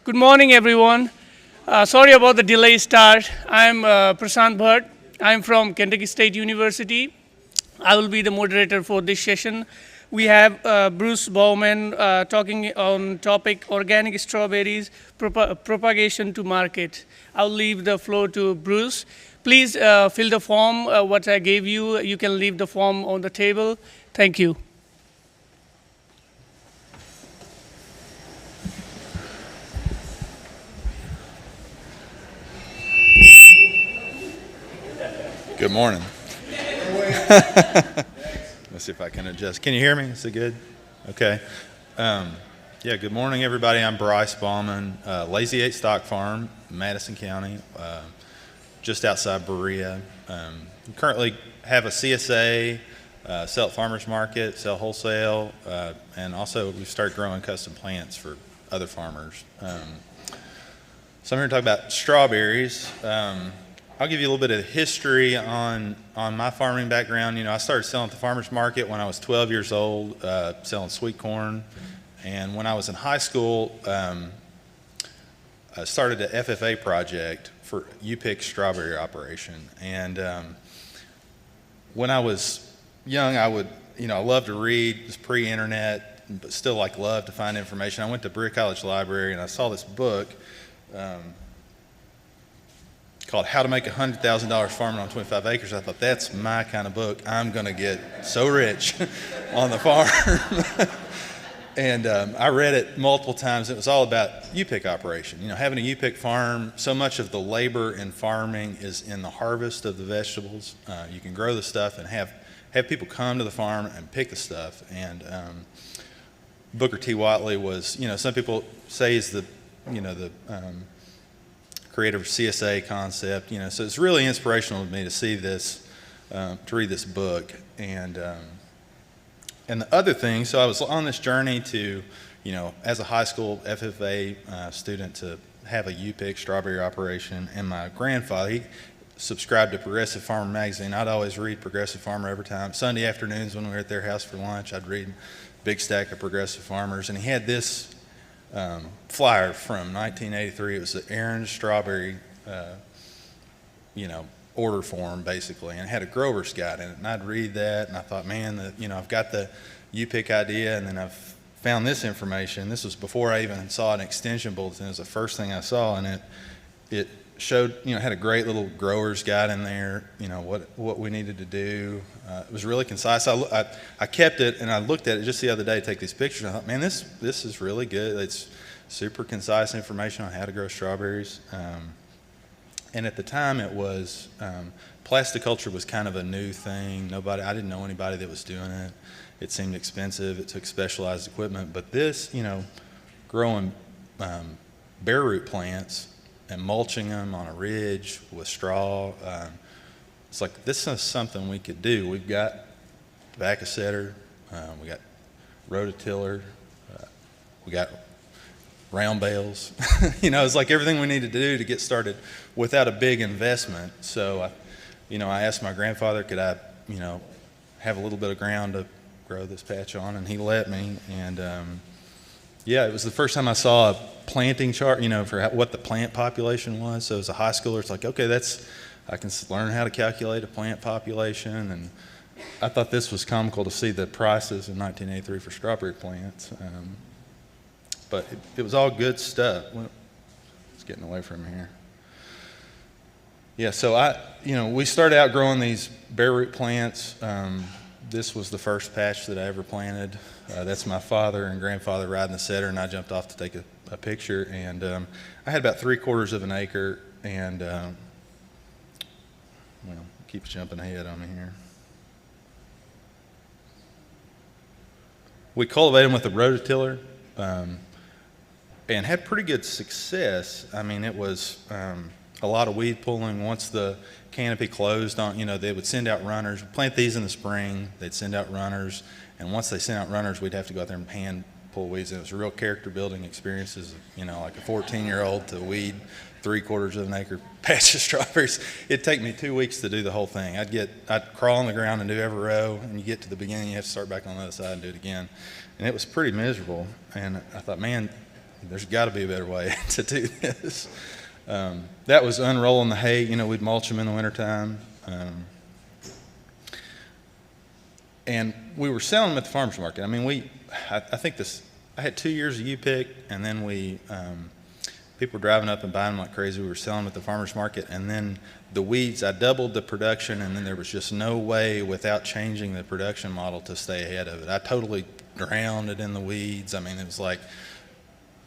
Good morning, everyone. Sorry about the delay start. I'm Prasant Bhatt. I'm from Kentucky State University. I will be the moderator for this session. We have Bryce Baumann talking on topic organic strawberries, propagation to market. I'll leave the floor to Bryce. Please fill the form, what I gave you. You can leave the form on the table. Thank you. Good morning. Let's see if I can adjust. Can you hear me? Is it good? Okay. Good morning, everybody. I'm Bryce Baumann, Lazy 8 Stock Farm, Madison County, just outside Berea. Currently have a CSA, sell at farmers market, sell wholesale, and also we've started growing custom plants for other farmers. So I'm here to talk about strawberries. I'll give you a little bit of history on my farming background. I started selling at the farmers market when I was 12 years old, selling sweet corn. And when I was in high school, I started an FFA project for U-Pick strawberry operation. And when I was young, I loved to read. It was pre-internet, but still loved to find information. I went to Berea College Library and I saw this book called How to Make $100,000 Farming on 25 Acres. I thought, that's my kind of book. I'm going to get so rich on the farm. And I read it multiple times. It was all about U-Pick operation. Having a U-Pick farm, so much of the labor in farming is in the harvest of the vegetables. You can grow the stuff and have people come to the farm and pick the stuff. And Booker T. Watley was, some people say he's the creator of CSA concept, so it's really inspirational to me to see this, to read this book. And the other thing, so I was on this journey to, as a high school FFA student, to have a U-Pick strawberry operation. And my grandfather, he subscribed to Progressive Farmer magazine. I'd always read Progressive Farmer every time. Sunday afternoons when we were at their house for lunch, I'd read a big stack of Progressive Farmers. And he had this flyer from 1983. It was the Aaron Strawberry, order form basically, and it had a grower's guide in it. And I'd read that, and I thought, man, I've got the U-Pick idea, and then I've found this information. This was before I even saw an extension bulletin. It was the first thing I saw, and it showed, had a great little grower's guide in there. What we needed to do. It was really concise. I kept it, and I looked at it just the other day to take these pictures. I thought, man, this is really good. It's super concise information on how to grow strawberries. And at the time, it was plasticulture was kind of a new thing. I didn't know anybody that was doing it. It seemed expensive. It took specialized equipment. But this, growing bare root plants and mulching them on a ridge with straw, it's like, this is something we could do. We've got tobacco setter, we got rototiller, we got round bales. It's like everything we needed to do to get started without a big investment. So, I asked my grandfather, could I, have a little bit of ground to grow this patch on, and he let me. And it was the first time I saw a planting chart, for what the plant population was. So as a high schooler, it's like, okay, I can learn how to calculate a plant population. And I thought this was comical to see the prices in 1983 for strawberry plants. But it was all good stuff. It's getting away from here. Yeah, so we started out growing these bare root plants. This was the first patch that I ever planted. That's my father and grandfather riding the setter, and I jumped off to take a picture. And I had about 3/4 of an acre, and keeps jumping ahead on me here. We cultivated them with a rototiller, and had pretty good success. I mean, it was a lot of weed pulling. Once the canopy closed on, they would send out runners. We'd plant these in the spring, they'd send out runners, and once they sent out runners, we'd have to go out there and hand pull weeds. And it was a real character building experiences, like a 14-year-old to weed 3/4 of an acre patch of strawberries. It'd take me 2 weeks to do the whole thing. I'd crawl on the ground and do every row, and you get to the beginning, you have to start back on the other side and do it again. And it was pretty miserable. And I thought, man, there's got to be a better way to do this. That was unrolling the hay. We'd mulch them in the wintertime. And we were selling them at the farmer's market. I mean, I think I had 2 years of U-pick, and then people were driving up and buying them like crazy. We were selling them at the farmer's market, and then the weeds, I doubled the production, and then there was just no way without changing the production model to stay ahead of it. I totally drowned it in the weeds. I mean, it was like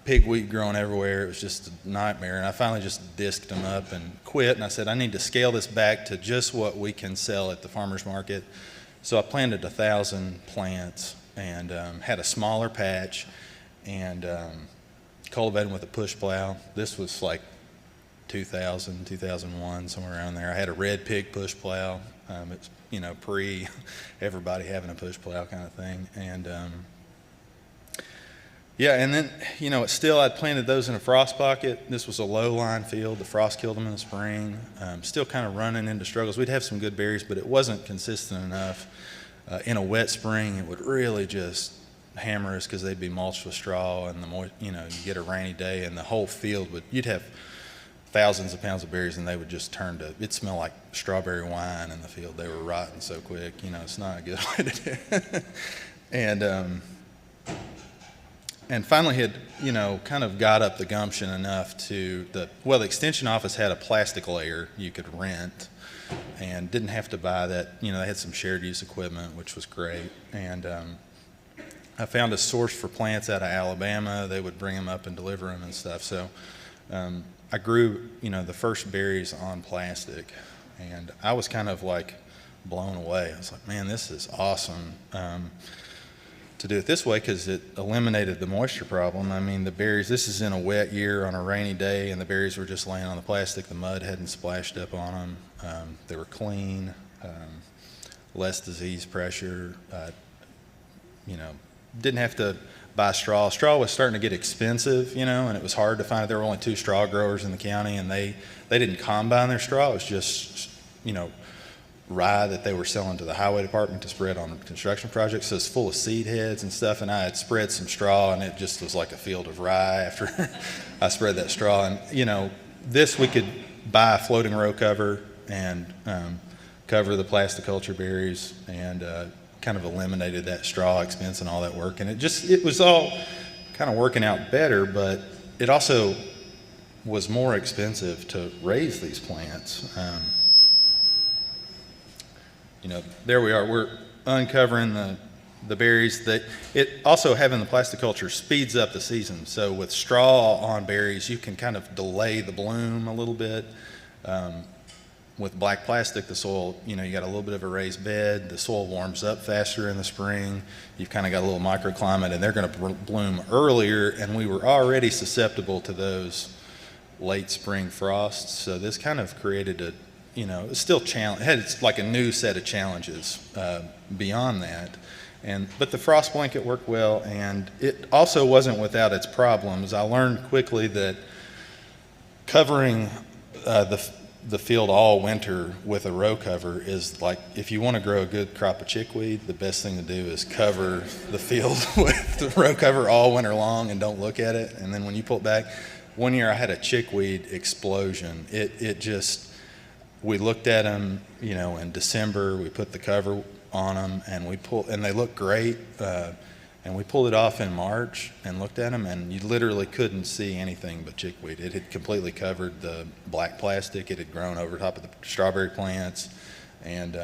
pigweed growing everywhere. It was just a nightmare, and I finally just disked them up and quit, and I said, I need to scale this back to just what we can sell at the farmer's market. So I planted 1,000 plants and had a smaller patch and cultivated with a push plow. This was like 2000, 2001, somewhere around there. I had a red pig push plow. It's pre everybody having a push plow kind of thing. And and then I'd planted those in a frost pocket. This was a low line field. The frost killed them in the spring. Still kind of running into struggles. We'd have some good berries, but it wasn't consistent enough. In a wet spring, it would really just hammer us because they'd be mulched with straw, and you get a rainy day, and the whole field you'd have thousands of pounds of berries, and they would just it'd smell like strawberry wine in the field. They were rotting so quick. It's not a good way to do it. And finally had, kind of got up the gumption enough the extension office had a plastic layer you could rent and didn't have to buy that. They had some shared use equipment, which was great. And I found a source for plants out of Alabama. They would bring them up and deliver them and stuff. So I grew, the first berries on plastic, and I was kind of like blown away. I was like, man, this is awesome. To do it this way, because it eliminated the moisture problem. I mean, the berries, this is in a wet year on a rainy day, and the berries were just laying on the plastic. The mud hadn't splashed up on them. They were clean, less disease pressure. Didn't have to buy straw. Straw was starting to get expensive, and it was hard to find. There were only 2 straw growers in the county, and they didn't combine their straw. It was just, rye that they were selling to the highway department to spread on construction projects. So it's full of seed heads and stuff, and I had spread some straw, and it just was like a field of rye after I spread that straw. And this we could buy a floating row cover and cover the plasticulture berries, and kind of eliminated that straw expense and all that work. And it was all kind of working out better, but it also was more expensive to raise these plants. There we are. We're uncovering the berries. It also, having the plasticulture speeds up the season. So with straw on berries, you can kind of delay the bloom a little bit. With black plastic, the soil, you got a little bit of a raised bed. The soil warms up faster in the spring. You've kind of got a little microclimate, and they're going to bloom earlier. And we were already susceptible to those late spring frosts. So this kind of created it's still it's like a new set of challenges beyond that. But the frost blanket worked well, and it also wasn't without its problems. I learned quickly that covering the field all winter with a row cover is like, if you want to grow a good crop of chickweed, the best thing to do is cover the field with the row cover all winter long and don't look at it. And then when you pull it back, one year I had a chickweed explosion. We looked at them, in December. We put the cover on them, and they looked great. And we pulled it off in March and looked at them, and you literally couldn't see anything but chickweed. It had completely covered the black plastic. It had grown over top of the strawberry plants, and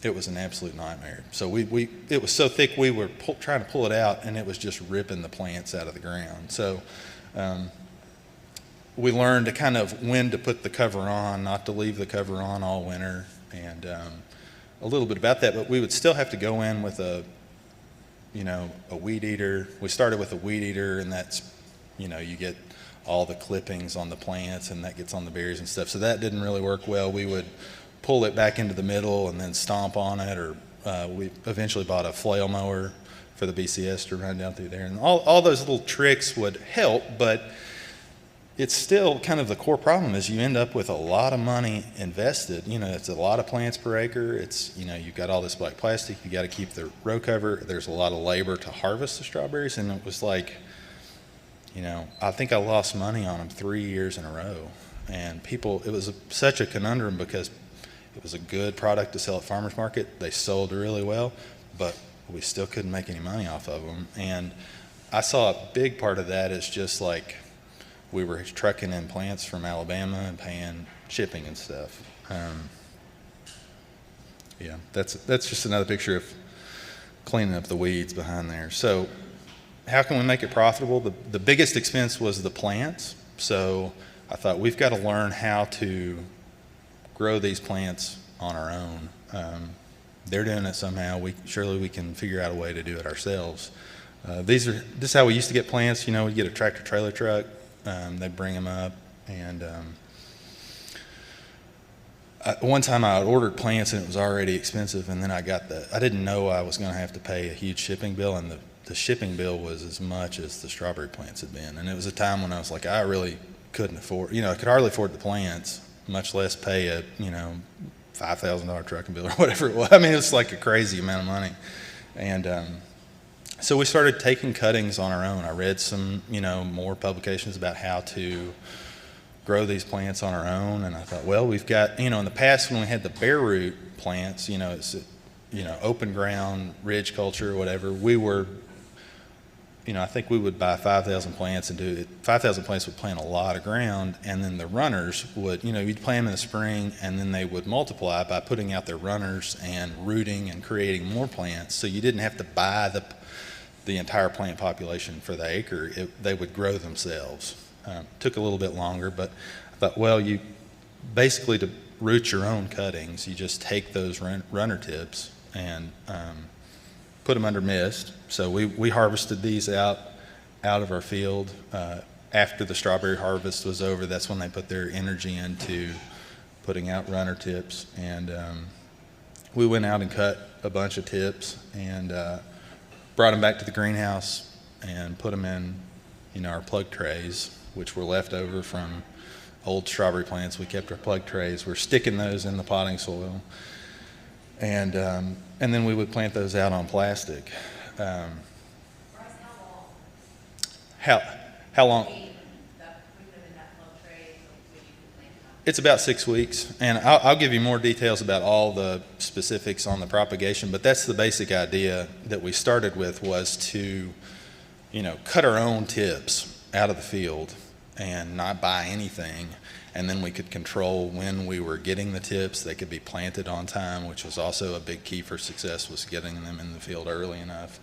it was an absolute nightmare. So it was so thick we were trying to pull it out, and it was just ripping the plants out of the ground. So we learned to kind of when to put the cover on, not to leave the cover on all winter, and a little bit about that. But we would still have to go in with a weed eater. We started with a weed eater, and that's, you get all the clippings on the plants, and that gets on the berries and stuff. So that didn't really work well. We would pull it back into the middle and then stomp on it, or we eventually bought a flail mower for the BCS to run down through there. And all those little tricks would help, but it's still kind of the core problem is you end up with a lot of money invested. It's a lot of plants per acre. It's, you've got all this black plastic. You got to keep the row cover. There's a lot of labor to harvest the strawberries. And it was like, I think I lost money on them 3 years in a row. And it was such a conundrum because it was a good product to sell at farmers market. They sold really well, but we still couldn't make any money off of them. And I saw a big part of that is just like we were trucking in plants from Alabama and paying shipping and stuff. Yeah, that's just another picture of cleaning up the weeds behind there. So how can we make it profitable? The biggest expense was the plants. So I thought we've got to learn how to grow these plants on our own. They're doing it somehow. Surely we can figure out a way to do it ourselves. This is how we used to get plants. We'd get a tractor trailer truck. They'd bring them up. And one time I ordered plants and it was already expensive. And then I didn't know I was going to have to pay a huge shipping bill. And the shipping bill was as much as the strawberry plants had been. And it was a time when I was like, I really couldn't afford, I could hardly afford the plants, much less pay a, $5,000 trucking bill or whatever it was. I mean, it was like a crazy amount of money. And so we started taking cuttings on our own. I read some, more publications about how to grow these plants on our own. And I thought, well, we've got, in the past when we had the bare root plants, it's, open ground, ridge culture, whatever, we were, I think we would buy 5,000 plants and do it. 5,000 plants would plant a lot of ground, and then the runners would, you'd plant them in the spring, and then they would multiply by putting out their runners and rooting and creating more plants. So you didn't have to buy the entire plant population for the acre. They would grow themselves. Took a little bit longer, but I thought, well, you basically to root your own cuttings, you just take those runner tips and put them under mist. So we harvested these out of our field. After the strawberry harvest was over, that's when they put their energy into putting out runner tips. And we went out and cut a bunch of tips and brought them back to the greenhouse and put them in our plug trays, which were left over from old strawberry plants. We kept our plug trays. We're sticking those in the potting soil. And then we would plant those out on plastic. How long? It's about 6 weeks, and I'll give you more details about all the specifics on the propagation, but that's the basic idea that we started with, was to, cut our own tips out of the field and not buy anything, and then we could control when we were getting the tips. They could be planted on time, which was also a big key for success, was getting them in the field early enough.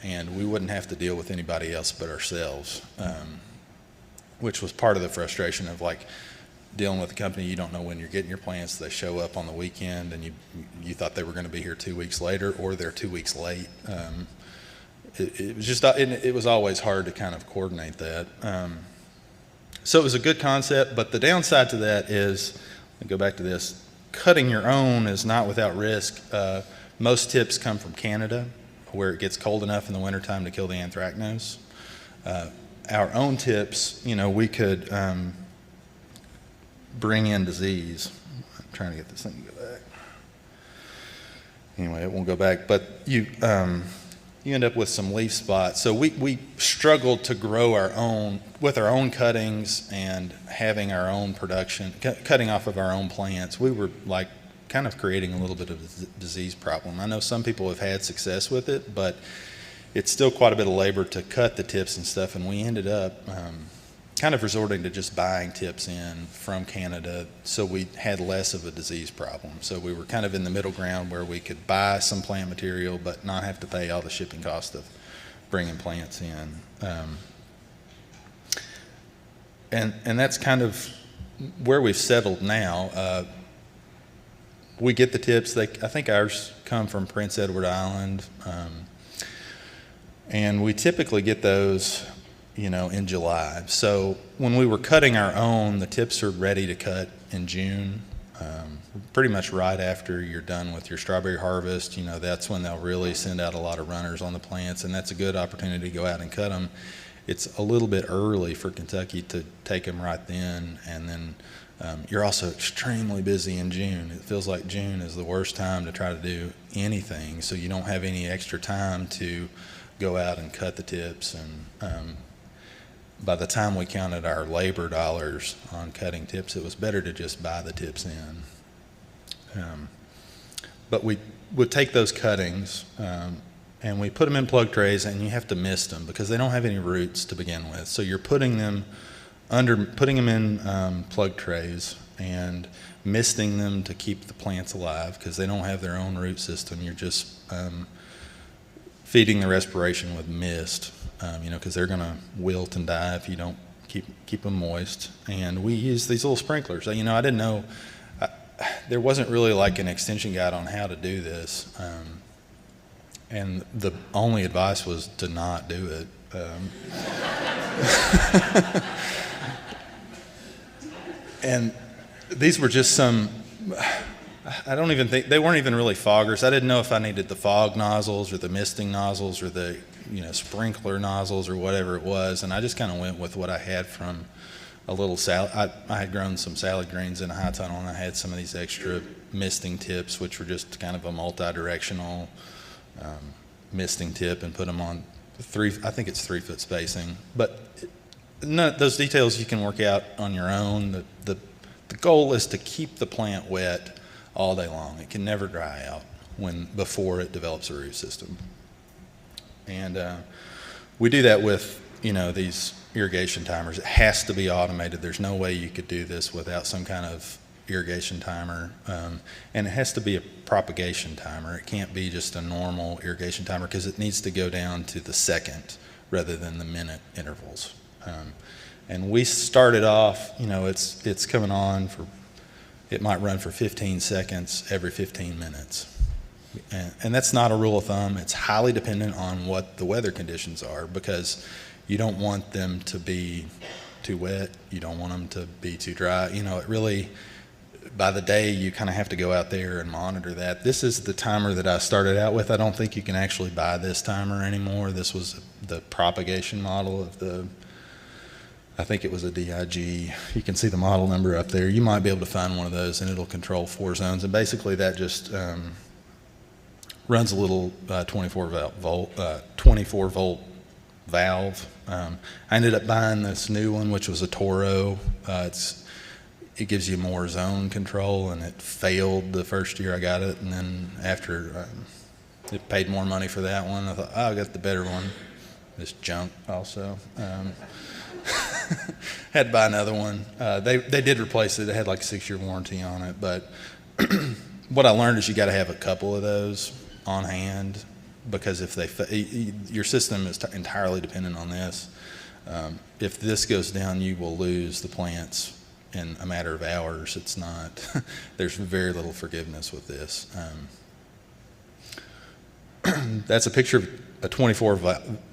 And we wouldn't have to deal with anybody else but ourselves, which was part of the frustration of dealing with a company. You don't know when you're getting your plants. They show up on the weekend and you thought they were going to be here 2 weeks later, or they're 2 weeks late. It was always hard to kind of coordinate that. So it was a good concept, but the downside to that is, I'll go back to this, cutting your own is not without risk. Most tips come from Canada, where it gets cold enough in the wintertime to kill the anthracnose. Our own tips, we could bring in disease. I'm trying to get this thing to go back. Anyway, it won't go back, but you end up with some leaf spots. So we struggled to grow with our own cuttings and having our own production, cutting off of our own plants. We were kind of creating a little bit of a disease problem. I know some people have had success with it, but it's still quite a bit of labor to cut the tips and stuff, and we ended up kind of resorting to just buying tips in from Canada, so we had less of a disease problem. So we were kind of in the middle ground where we could buy some plant material but not have to pay all the shipping cost of bringing plants in. And that's kind of where we've settled now. We get the tips. I think ours come from Prince Edward Island, and we typically get those in July. So when we were cutting our own, the tips are ready to cut in June, pretty much right after you're done with your strawberry harvest. That's when they'll really send out a lot of runners on the plants, and that's a good opportunity to go out and cut them. It's a little bit early for Kentucky to take them right then, and then you're also extremely busy in June. It feels like June is the worst time to try to do anything, so you don't have any extra time to go out and cut the tips. And by the time we counted our labor dollars on cutting tips, it was better to just buy the tips in. But we would take those cuttings and we put them in plug trays, and you have to mist them because they don't have any roots to begin with. So you're putting them in plug trays and misting them to keep the plants alive because they don't have their own root system. You're just feeding the respiration with mist, because they're going to wilt and die if you don't keep them moist. And we use these little sprinklers. I didn't know. There wasn't really like an extension guide on how to do this. And the only advice was to not do it. And these were just some, I don't even think, they weren't even really foggers. I didn't know if I needed the fog nozzles or the misting nozzles or the, sprinkler nozzles or whatever it was. And I just kind of went with what I had from a little salad. I had grown some salad greens in a high tunnel, and I had some of these extra misting tips, which were just kind of a multi-directional misting tip, and put them on I think it's 3 foot spacing. But those details you can work out on your own. The goal is to keep the plant wet all day long. It can never dry out before it develops a root system. And we do that with these irrigation timers. It has to be automated. There's no way you could do this without some kind of irrigation timer, and it has to be a propagation timer. It can't be just a normal irrigation timer because it needs to go down to the second rather than the minute intervals. And we started off, it's coming on it might run for 15 seconds every 15 minutes. And that's not a rule of thumb. It's highly dependent on what the weather conditions are, because you don't want them to be too wet. You don't want them to be too dry. It really, by the day, you kind of have to go out there and monitor that. This is the timer that I started out with. I don't think you can actually buy this timer anymore. This was the propagation model of I think it was a DIG. You can see the model number up there. You might be able to find one of those, and it'll control 4 zones. And basically that just runs a little 24 volt valve. I ended up buying this new one, which was a Toro. It gives you more zone control, and it failed the first year I got it. And then after it paid more money for that one, I thought, I got the better one. This junk also. Had to buy another one. They did replace it. It had like a 6-year warranty on it. But what I learned is you got to have a couple of those on hand, because if your system is entirely dependent on this. If this goes down, you will lose the plants in a matter of hours. It's not. There's very little forgiveness with this. That's a picture of a 24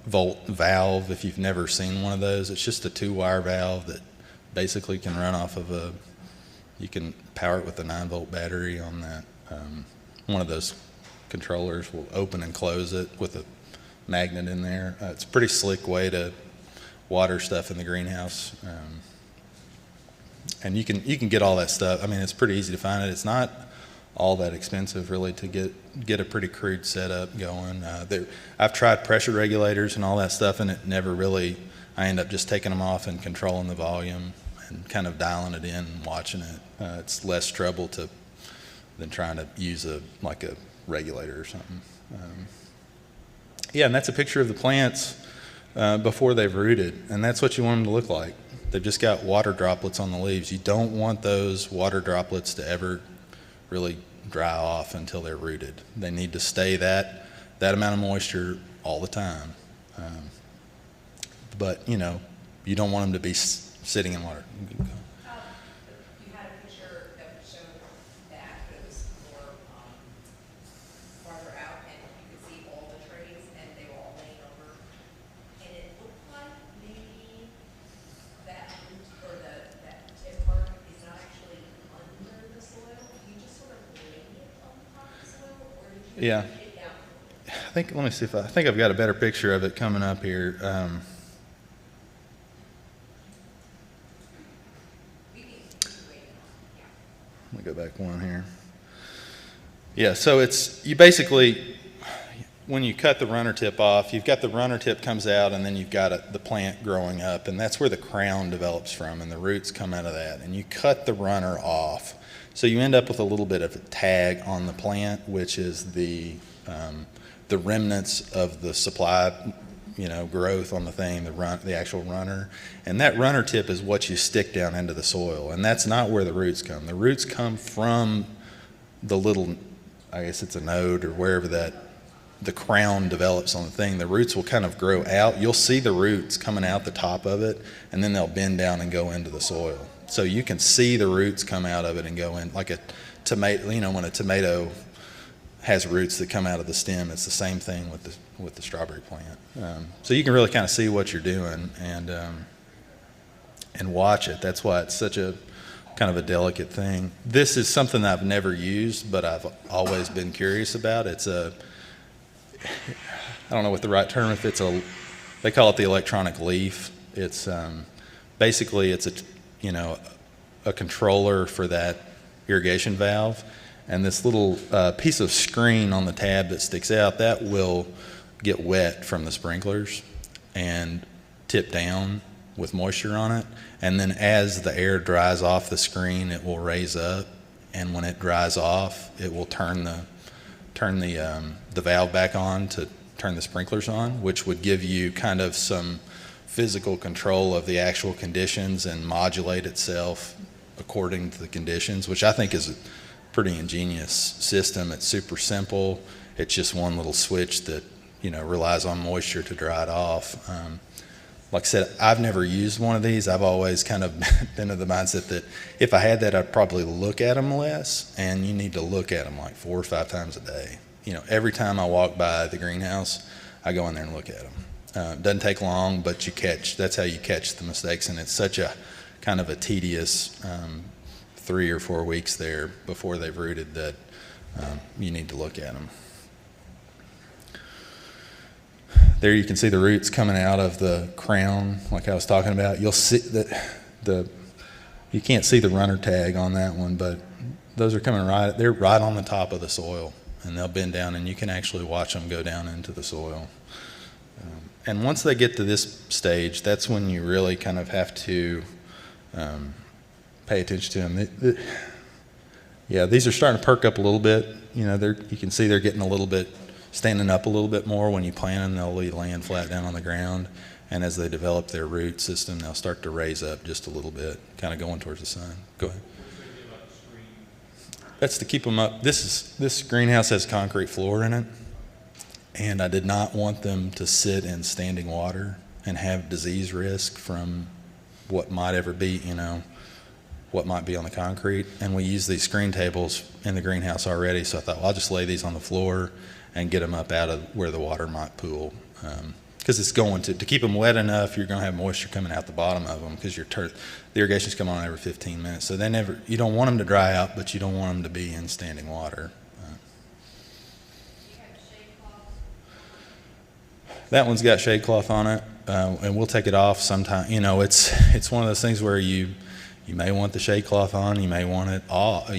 volt valve. If you've never seen one of those, it's just a 2-wire valve that basically can run off of you can power it with a 9-volt battery on that. One of those controllers will open and close it with a magnet in there. It's a pretty slick way to water stuff in the greenhouse. And you can get all that stuff. I mean, it's pretty easy to find it. It's not all that expensive really to get a pretty crude setup going. I've tried pressure regulators and all that stuff, and it never really, I end up just taking them off and controlling the volume and kind of dialing it in and watching it. It's less trouble than trying to use a regulator or something. Yeah, and that's a picture of the plants before they've rooted, and that's what you want them to look like. They've just got water droplets on the leaves. You don't want those water droplets to ever really dry off until they're rooted. They need to stay that amount of moisture all the time. But you don't want them to be sitting in water. You had a picture that showed that, but it was more farther out, and you could see all the trays, and they were all laying over. And it looked like maybe that root or that tip part is not actually under the soil. You just sort of lay it on top of the soil, or did you Yeah. take it down? Let me see I think I've got a better picture of it coming up here. Let me go back one here. Yeah, so you basically, when you cut the runner tip off, you've got the runner tip comes out, and then you've got the plant growing up, and that's where the crown develops from, and the roots come out of that. And you cut the runner off, so you end up with a little bit of a tag on the plant, which is the remnants of the supply, growth on the thing, the actual runner. And that runner tip is what you stick down into the soil, and that's not where the roots come. The roots come from the little, I guess it's a node or wherever the crown develops on the thing. The roots will kind of grow out. You'll see the roots coming out the top of it, and then they'll bend down and go into the soil. So you can see the roots come out of it and go in, like a tomato. When a tomato has roots that come out of the stem, it's the same thing with the strawberry plant. So you can really kind of see what you're doing and watch it. That's why it's such a kind of a delicate thing. This is something that I've never used, but I've always been curious about. I don't know what the right term, they call it the electronic leaf. It's basically it's a controller for that irrigation valve, and this little piece of screen on the tab that sticks out, that will get wet from the sprinklers and tip down with moisture on it, and then as the air dries off the screen, it will raise up, and when it dries off, it will turn the valve back on to turn the sprinklers on, which would give you kind of some physical control of the actual conditions and modulate itself according to the conditions, which I think is a pretty ingenious system. It's super simple. It's just one little switch that relies on moisture to dry it off. Like I said, I've never used one of these. I've always kind of been of the mindset that if I had that, I'd probably look at them less, and you need to look at them like 4 or 5 times a day. Every time I walk by the greenhouse, I go in there and look at them. It doesn't take long, but that's how you catch the mistakes, and it's such a kind of a tedious 3 or 4 weeks there before they've rooted that you need to look at them. There you can see the roots coming out of the crown, like I was talking about. You'll see that you can't see the runner tag on that one, but those are coming they're right on the top of the soil, and they'll bend down, and you can actually watch them go down into the soil. And once they get to this stage, that's when you really kind of have to pay attention to them. These are starting to perk up a little bit. You can see they're getting a little bit, standing up a little bit more. When you plant them, they'll be laying flat down on the ground, and as they develop their root system, they'll start to raise up just a little bit, kind of going towards the sun. Go ahead. That's to keep them up. This greenhouse has concrete floor in it, and I did not want them to sit in standing water and have disease risk from what might ever be, what might be on the concrete. And we use these screen tables in the greenhouse already, so I thought, well, I'll just lay these on the floor and get them up out of where the water might pool. Because it's going to keep them wet enough, you're going to have moisture coming out the bottom of them, because the irrigation's come on every 15 minutes. So you don't want them to dry out, but you don't want them to be in standing water. That one's got shade cloth on it, and we'll take it off sometime. It's one of those things where you may want the shade cloth on, you may want it off.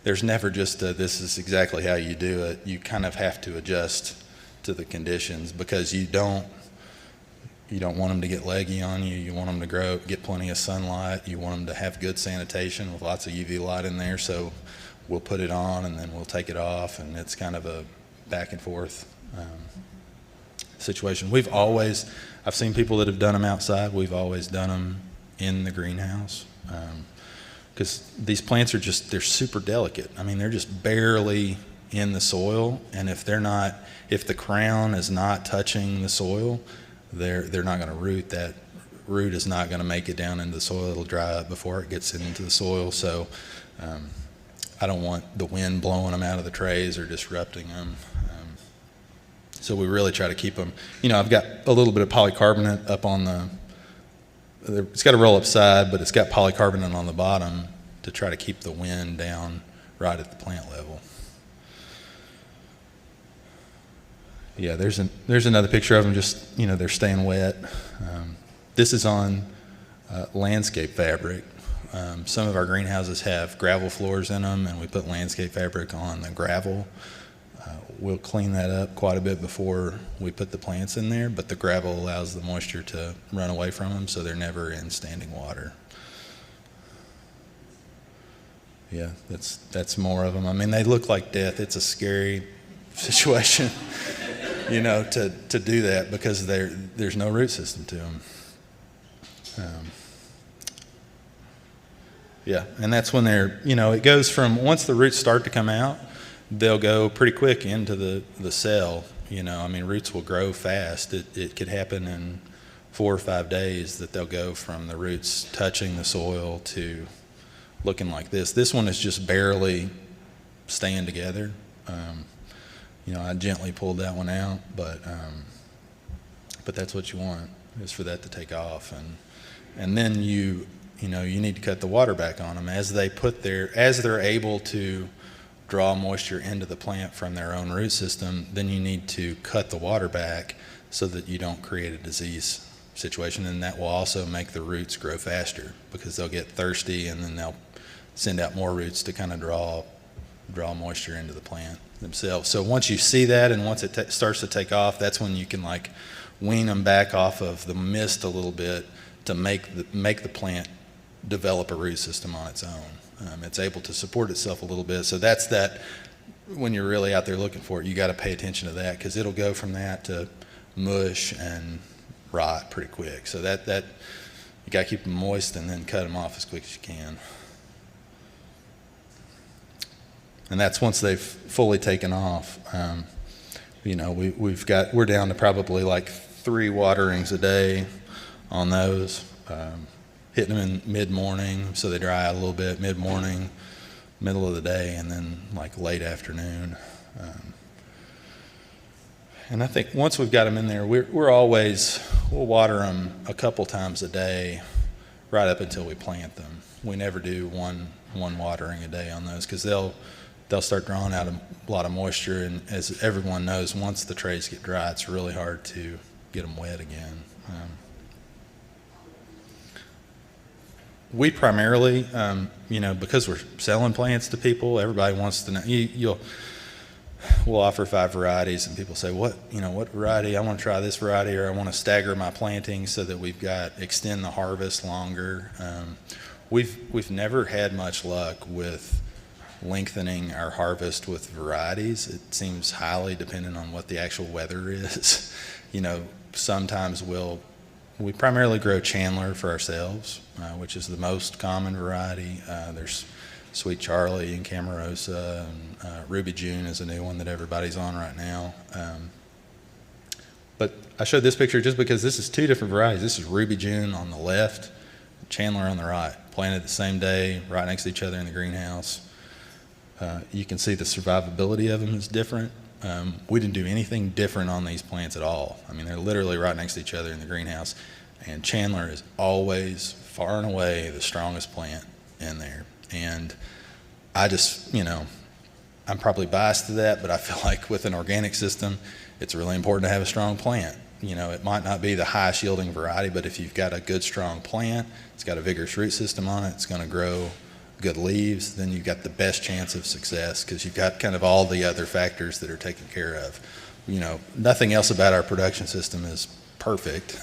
There's never just this is exactly how you do it. You kind of have to adjust to the conditions, because you don't want them to get leggy on you. You want them to get plenty of sunlight. You want them to have good sanitation with lots of UV light in there. So we'll put it on, and then we'll take it off, and it's kind of a back and forth situation. I've seen people that have done them outside. We've always done them in the greenhouse, because these plants they're super delicate. I mean, they're just barely in the soil, and if the crown is not touching the soil, they're not going to root. That root is not going to make it down into the soil. It'll dry up before it gets into the soil. So I don't want the wind blowing them out of the trays or disrupting them. So we really try to keep them. I've got a little bit of polycarbonate up on it's got a roll up side, but it's got polycarbonate on the bottom to try to keep the wind down right at the plant level. Yeah, there's another picture of them. Just they're staying wet. This is on landscape fabric. Some of our greenhouses have gravel floors in them, and we put landscape fabric on the gravel. we'll clean that up quite a bit before we put the plants in there, but the gravel allows the moisture to run away from them, so they're never in standing water. Yeah, that's more of them. I mean, they look like death. It's a scary situation, to do that because there's no root system to them. Yeah, and that's when it goes from, once the roots start to come out, they'll go pretty quick into the cell. I mean, roots will grow fast. It could happen in 4 or 5 days that they'll go from the roots touching the soil to looking like this. This one is just barely staying together. I gently pulled that one out, but that's what you want, is for that to take off, and then you need to cut the water back on them as they're able to draw moisture into the plant from their own root system. Then you need to cut the water back so that you don't create a disease situation, and that will also make the roots grow faster because they'll get thirsty and then they'll send out more roots to kind of draw moisture into the plant themselves. So once you see that and once it starts to take off, that's when you can wean them back off of the mist a little bit to make the plant develop a root system on its own. It's able to support itself a little bit. So that's that. When you're really out there looking for it, you got to pay attention to that because it'll go from that to mush and rot pretty quick. So that you got to keep them moist and then cut them off as quick as you can. And that's once they've fully taken off. We're down to probably 3 waterings a day on those. Hitting them in mid-morning so they dry out a little bit, mid-morning, middle of the day, and then late afternoon. And I think once we've got them in there, we'll water them a couple times a day right up until we plant them. We never do one watering a day on those because they'll start drawing out a lot of moisture, and as everyone knows, once the trays get dry, it's really hard to get them wet again. We primarily, because we're selling plants to people, everybody wants to know. We'll offer 5 varieties, and people say, what variety? I want to try this variety, or I want to stagger my planting so that extend the harvest longer. We've never had much luck with lengthening our harvest with varieties. It seems highly dependent on what the actual weather is. Sometimes we primarily grow Chandler for ourselves, which is the most common variety. There's Sweet Charlie and Camarosa, and Ruby June is a new one that everybody's on right now. But I showed this picture just because this is 2 different varieties. This is Ruby June on the left, Chandler on the right, planted the same day, right next to each other in the greenhouse. You can see the survivability of them is different. We didn't do anything different on these plants at all. I mean, they're literally right next to each other in the greenhouse, and Chandler is always far and away the strongest plant in there. And I just, I'm probably biased to that, but I feel like with an organic system, it's really important to have a strong plant. It might not be the highest yielding variety, but if you've got a good strong plant, it's got a vigorous root system on it, it's going to grow good leaves, then you've got the best chance of success because you've got kind of all the other factors that are taken care of. Nothing else about our production system is perfect,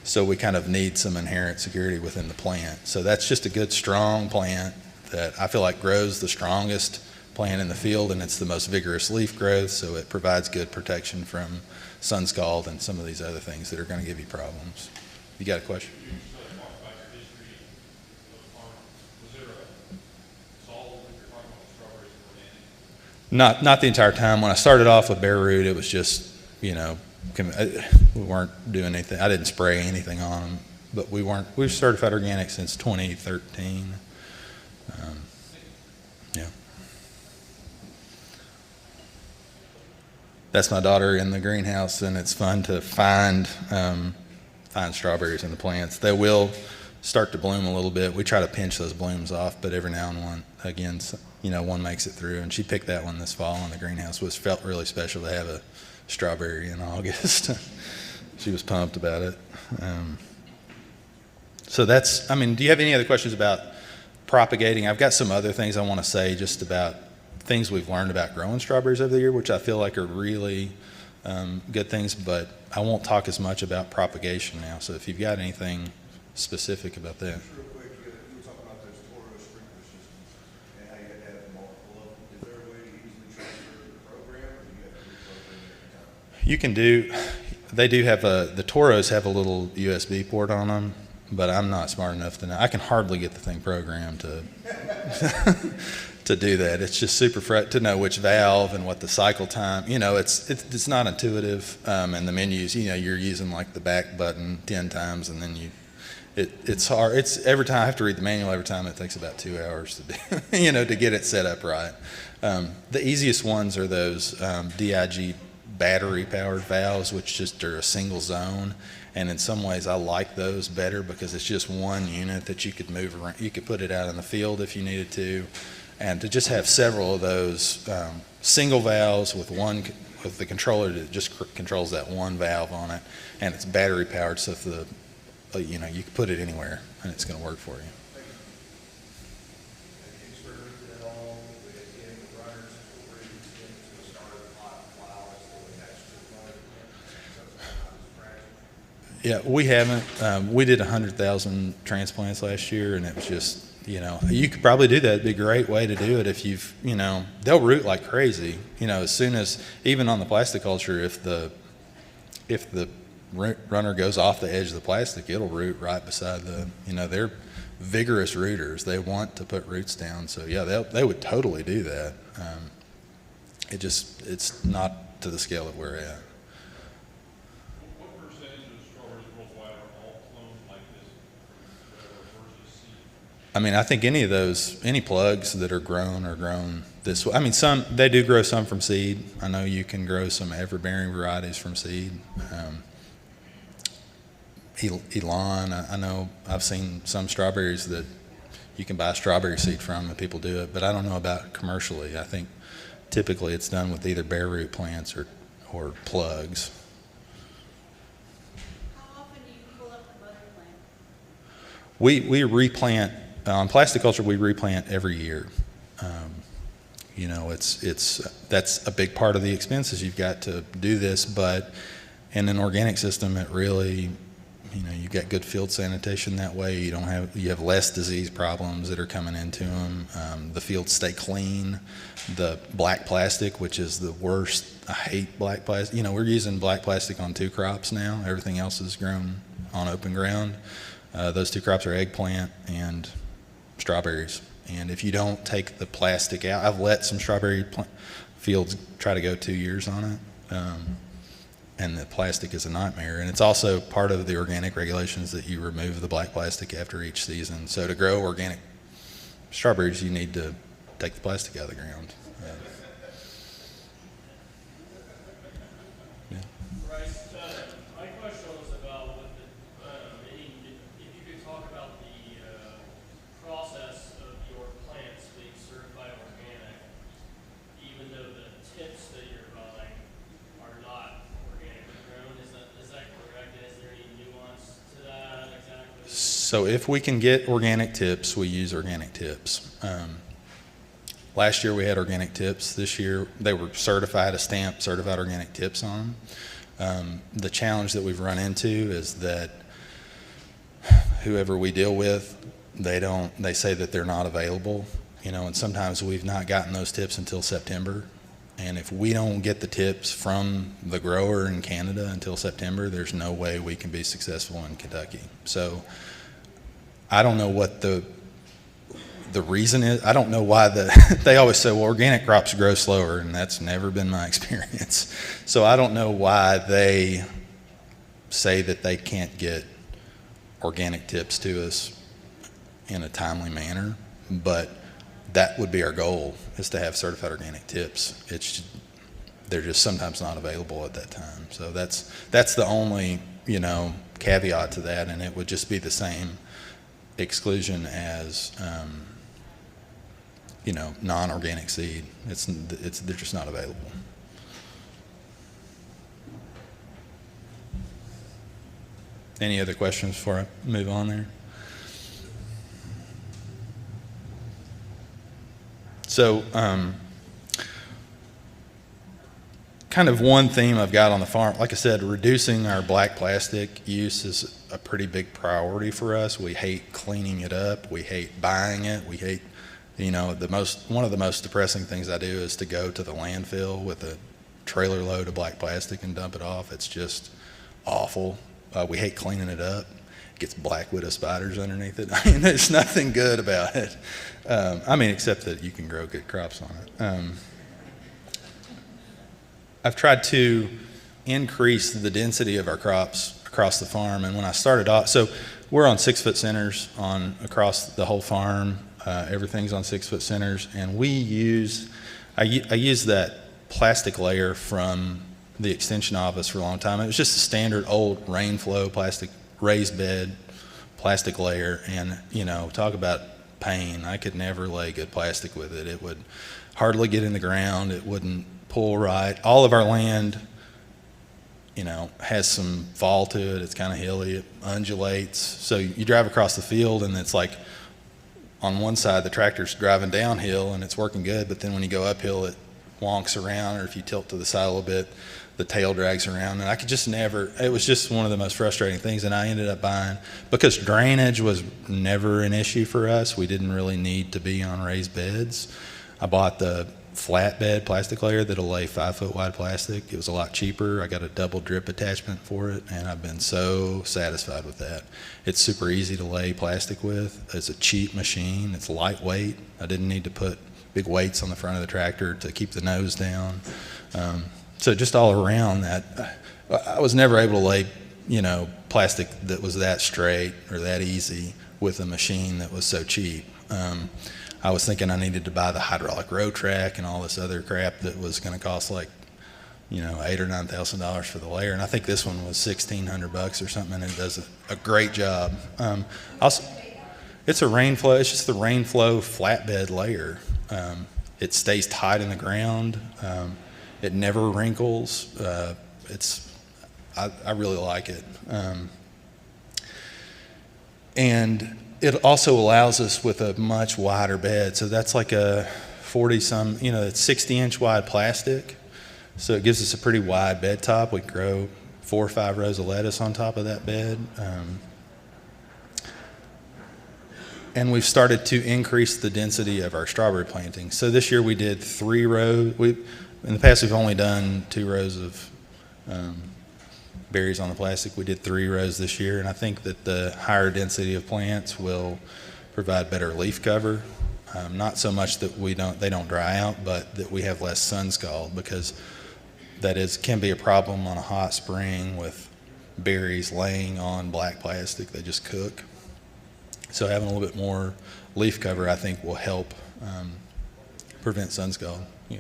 so we kind of need some inherent security within the plant. So that's just a good, strong plant that I feel like grows the strongest plant in the field, and it's the most vigorous leaf growth, so it provides good protection from sun scald and some of these other things that are going to give you problems. You got a question? Not the entire time. When I started off with bare root, it was just, we weren't doing anything. I didn't spray anything on them, but we've certified organic since 2013. Yeah. That's my daughter in the greenhouse, and it's fun to find strawberries in the plants. They will start to bloom a little bit. We try to pinch those blooms off, but every now and again, one makes it through. And she picked that one this fall in the greenhouse. It felt really special to have a strawberry in August. She was pumped about it. So do you have any other questions about propagating? I've got some other things I want to say just about things we've learned about growing strawberries over the year, which I feel like are really good things, but I won't talk as much about propagation now. So if you've got anything specific about that. Just real quick, you were talking about those Toro sprinkler systems and how you had to have multiple of them. Is there a way to easily transfer the program, or do you have to reprogram it every time? You can do, they do have the Toros have a little USB port on them, but I'm not smart enough to know. I can hardly get the thing programmed to to do that. It's just super to know which valve and what the cycle time, you know, it's not intuitive. And the menus, you know, you're using like the back button 10 times and then it's hard. It's every time I have to read the manual every time. It takes about 2 hours to do, you know, to get it set up right. The easiest ones are those DIG battery powered valves, which just are a single zone. And in some ways I like those better because it's just one unit that you could move around. You could put it out in the field if you needed to. And to just have several of those single valves with the controller that just controls that one valve on it, and it's battery powered, so if you know, you can put it anywhere and it's going to work for you. Have you experimented at all with getting the runners where you get into a started hot plow so it has to Yeah, we haven't. We did 100,000 transplants last year, and it was just, you know, you could probably do that. It'd be a great way to do it if you've, you know, they'll root like crazy. You know, as soon as, even on the plastic culture, if the runner goes off the edge of the plastic, it'll root right beside the, you know, they're vigorous rooters. They want to put roots down. So yeah, they would totally do that. It's not to the scale that we're at. What percentage of strawberries worldwide are all cloned like this versus seed? I mean, I think any plugs that are grown this way. I mean, they do grow some from seed. I know you can grow some ever-bearing varieties from seed. Elon, I know I've seen some strawberries that you can buy strawberry seed from and people do it, but I don't know about commercially. I think typically it's done with either bare root plants or plugs. How often do you pull up the mother plant? We replant, on plastic culture we replant every year. You know, that's a big part of the expenses. You've got to do this, but in an organic system it really, you know, you got good field sanitation that way. You have less disease problems that are coming into them. The fields stay clean. The black plastic, which is the worst, I hate black plastic. You know, we're using black plastic on 2 crops now. Everything else is grown on open ground. Those 2 crops are eggplant and strawberries. And if you don't take the plastic out, I've let some strawberry fields try to go 2 years on it. And the plastic is a nightmare. And it's also part of the organic regulations that you remove the black plastic after each season. So to grow organic strawberries, you need to take the plastic out of the ground. Yeah. Bryce, my question was about what if you could talk about the process of your plants being certified organic, even though the tips that you're buying are not organically grown. Is that correct? And is there any nuance to that exactly? So if we can get organic tips, we use organic tips. Last year we had organic tips. This year they were certified, a stamp certified organic tips on them. The challenge that we've run into is that whoever we deal with, they say that they're not available, you know, and sometimes we've not gotten those tips until September. And if we don't get the tips from the grower in Canada until September, there's no way we can be successful in Kentucky. So I don't know what the reason is. I don't know why they always say, well, organic crops grow slower, and that's never been my experience. So I don't know why they say that they can't get organic tips to us in a timely manner, but that would be our goal, is to have certified organic tips. They're just sometimes not available at that time. So that's the only, you know, caveat to that, and it would just be the same exclusion as you know, non-organic seed. They're just not available. Any other questions before I move on there? So kind of one theme I've got on the farm. Like I said, reducing our black plastic use is a pretty big priority for us. We hate cleaning it up. We hate buying it. We hate, one of the most depressing things I do is to go to the landfill with a trailer load of black plastic and dump it off. It's just awful. We hate cleaning it up. It gets black widow spiders underneath it. I mean, there's nothing good about it. Except that you can grow good crops on it. I've tried to increase the density of our crops across the farm, and when I started off, so we're on 6-foot centers across the whole farm. Everything's on 6-foot centers, and I use that plastic layer from the extension office for a long time. It was just a standard old rain flow plastic raised bed plastic layer, and talk about pain. I could never lay good plastic with it. It would hardly get in the ground. It wouldn't pull right. All of our land, has some fall to it. It's kind of hilly. It undulates. So you drive across the field, and it's like on one side the tractor's driving downhill and it's working good, but then when you go uphill it wonks around, or if you tilt to the side a little bit, the tail drags around. And I could just never, it was just one of the most frustrating things. And I ended up buying, because drainage was never an issue for us, we didn't really need to be on raised beds. I bought the flatbed plastic layer that'll lay 5-foot wide plastic. It was a lot cheaper. I got a double drip attachment for it, and I've been so satisfied with that. It's super easy to lay plastic with. It's a cheap machine. It's lightweight. I didn't need to put big weights on the front of the tractor to keep the nose down. So just all around that, I was never able to lay, plastic that was that straight or that easy with a machine that was so cheap. I was thinking I needed to buy the hydraulic row track and all this other crap that was going to cost like, $8,000 or $9,000 for the layer. And I think this one was $1,600 or something, and it does a great job. It's a rain flow. It's just the rain flow flatbed layer. It stays tight in the ground. It never wrinkles. I really like it. And it also allows us with a much wider bed. So that's like a 40-some, it's 60-inch wide plastic. So it gives us a pretty wide bed top. We grow 4 or 5 rows of lettuce on top of that bed. And we've started to increase the density of our strawberry plantings. So this year we did 3 rows. In the past we've only done 2 rows of berries on the plastic. We did 3 rows this year, and I think that the higher density of plants will provide better leaf cover. Not so much that they don't dry out, but that we have less sun scald, because can be a problem on a hot spring with berries laying on black plastic. They just cook. So having a little bit more leaf cover, I think, will help prevent sun scald. Yeah.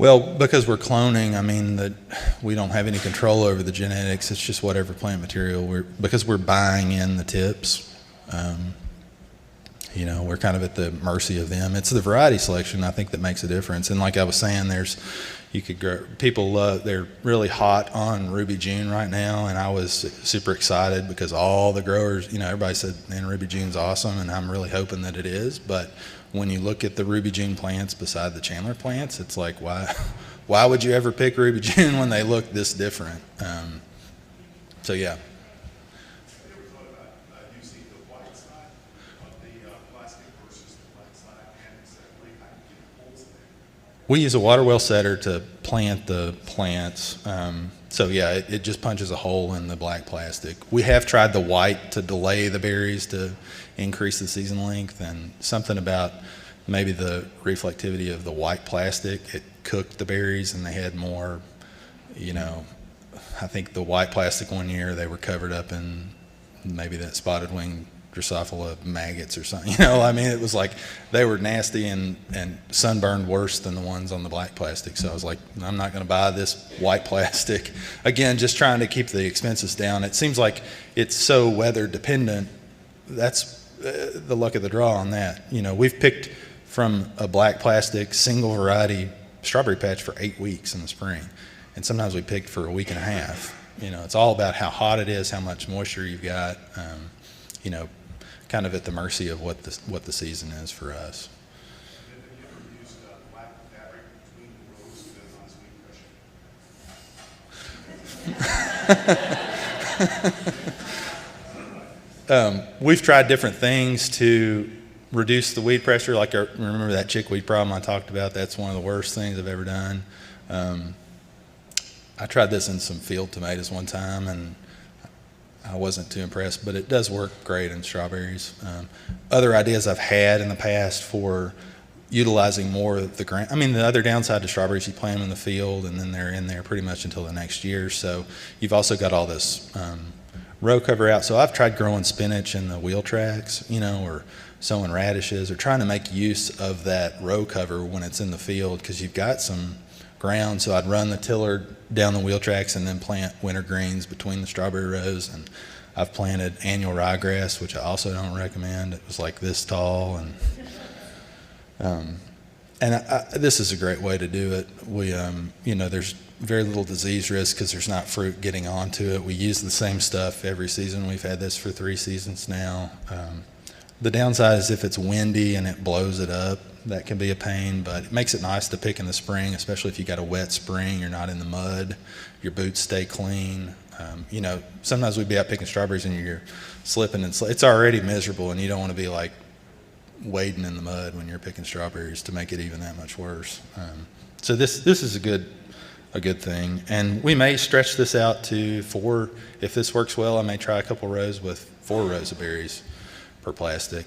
Well, because we're cloning, we don't have any control over the genetics. It's just whatever plant material because we're buying in the tips. We're kind of at the mercy of them. It's the variety selection, I think, that makes a difference. And like I was saying, they're really hot on Ruby June right now, and I was super excited because all the growers, everybody said, man, Ruby June's awesome, and I'm really hoping that it is. But when you look at the Ruby June plants beside the Chandler plants, it's like, why would you ever pick Ruby June when they look this different? So yeah. We use a water well setter to plant the plants. So yeah, it just punches a hole in the black plastic. We have tried the white to delay the berries to increase the season length, and something about maybe the reflectivity of the white plastic, it cooked the berries and they had more, I think the white plastic one year they were covered up in maybe that spotted wing Drosophila maggots or something. I mean, it was like they were nasty and sunburned worse than the ones on the black plastic. So I was like, I'm not going to buy this white plastic. Again, just trying to keep the expenses down. It seems like it's so weather dependent. That's the luck of the draw on that. We've picked from a black plastic single variety strawberry patch for 8 weeks in the spring. And sometimes we picked for a week and a half. It's all about how hot it is, how much moisture you've got, kind of at the mercy of what the season is for us. Have you ever used black fabric between the rows to not weed pressure? We've tried different things to reduce the weed pressure. Like, remember that chickweed problem I talked about? That's one of the worst things I've ever done. I tried this in some field tomatoes one time, and I wasn't too impressed, but it does work great in strawberries. Other ideas I've had in the past for utilizing more of the ground. I mean, the other downside to strawberries, you plant them in the field, and then they're in there pretty much until the next year. So you've also got all this row cover out. So I've tried growing spinach in the wheel tracks, or sowing radishes, or trying to make use of that row cover when it's in the field, because you've got some ground. So I'd run the tiller down the wheel tracks and then plant winter greens between the strawberry rows. And I've planted annual ryegrass, which I also don't recommend. It was like this tall, and this is a great way to do it. We, there's very little disease risk because there's not fruit getting onto it. We use the same stuff every season. We've had this for 3 seasons now. The downside is if it's windy and it blows it up, that can be a pain, but it makes it nice to pick in the spring, especially if you got a wet spring, you're not in the mud, your boots stay clean. Sometimes we'd be out picking strawberries and you're slipping and it's already miserable, and you don't want to be like wading in the mud when you're picking strawberries to make it even that much worse. So this is a good thing, and we may stretch this out to 4. If this works well, I may try a couple rows with 4 rows of berries per plastic,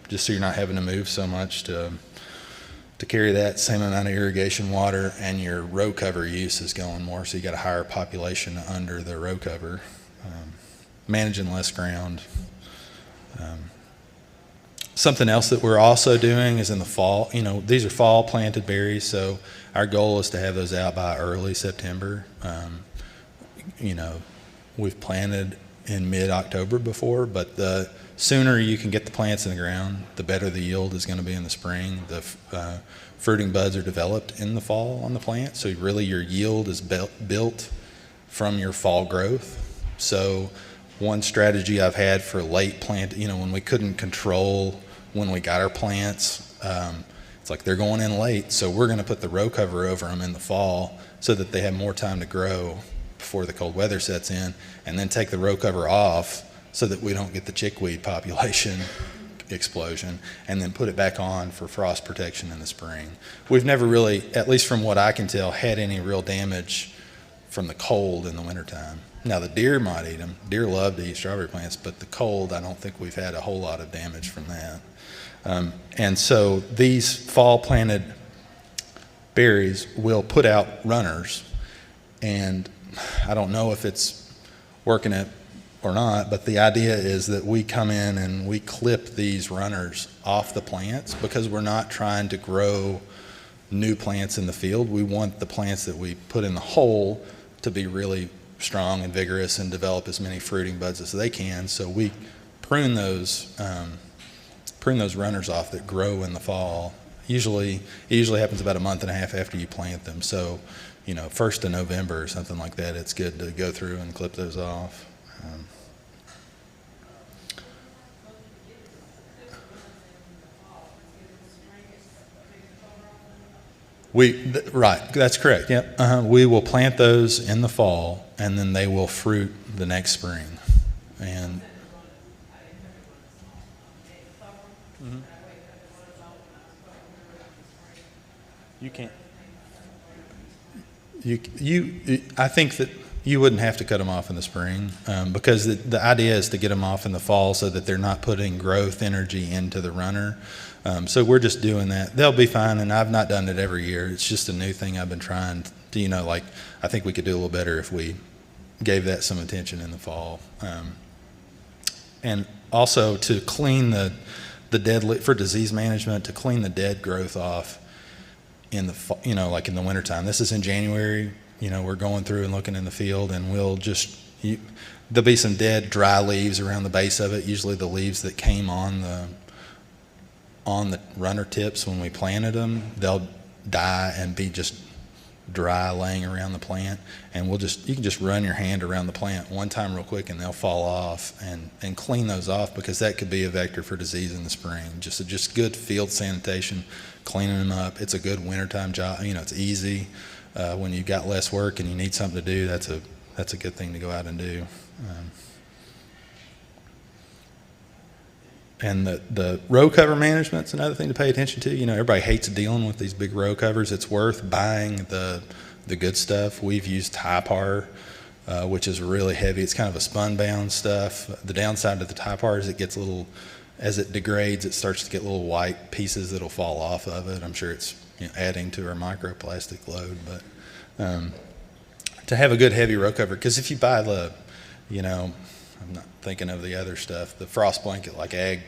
just so you're not having to move so much to carry that same amount of irrigation water, and your row cover use is going more, so you got a higher population under the row cover, managing less ground. Something else that we're also doing is in the fall. These are fall planted berries, so our goal is to have those out by early September. We've planted in mid-October before, but the sooner you can get the plants in the ground, the better the yield is going to be in the spring. The fruiting buds are developed in the fall on the plant, so really your yield is built from your fall growth. So one strategy I've had for late plant, when we couldn't control when we got our plants, it's like they're going in late, so we're going to put the row cover over them in the fall so that they have more time to grow before the cold weather sets in, and then take the row cover off so that we don't get the chickweed population explosion, and then put it back on for frost protection in the spring. We've never really, at least from what I can tell, had any real damage from the cold in the wintertime. Now, the deer might eat them. Deer love to eat strawberry plants, but the cold, I don't think we've had a whole lot of damage from that. And so these fall planted berries will put out runners, and I don't know if it's working it or not, but the idea is that we come in and we clip these runners off the plants, because we're not trying to grow new plants in the field. We want the plants that we put in the hole to be really strong and vigorous and develop as many fruiting buds as they can. So we prune those runners off that grow in the fall. It usually happens about a month and a half after you plant them. So, 1st of November or something like that, it's good to go through and clip those off. Right, that's correct. Yep. We will plant those in the fall, and then they will fruit the next spring. And you can't. I think that you wouldn't have to cut them off in the spring, because the idea is to get them off in the fall so that they're not putting growth energy into the runner. So we're just doing that. They'll be fine, and I've not done it every year. It's just a new thing I've been trying to, I think we could do a little better if we gave that some attention in the fall. And also to clean the dead, for disease management, to clean the dead growth off in the, like in the wintertime. This is in January, we're going through and looking in the field, and we'll just, there'll be some dead dry leaves around the base of it, usually the leaves that came on the runner tips when we planted them. They'll die and be just dry laying around the plant, and you can just run your hand around the plant one time real quick and they'll fall off, and clean those off, because that could be a vector for disease in the spring. Just good field sanitation, cleaning them up. It's a good wintertime job. It's easy. When you've got less work and you need something to do, that's a good thing to go out and do. And the row cover management's another thing to pay attention to. Everybody hates dealing with these big row covers. It's worth buying the good stuff. We've used Typar, which is really heavy. It's kind of a spun-bound stuff. The downside to the Typar is it gets as it degrades, it starts to get little white pieces that'll fall off of it. I'm sure it's adding to our microplastic load. But to have a good heavy row cover, because if you buy I'm not thinking of the other stuff, the frost blanket like Ag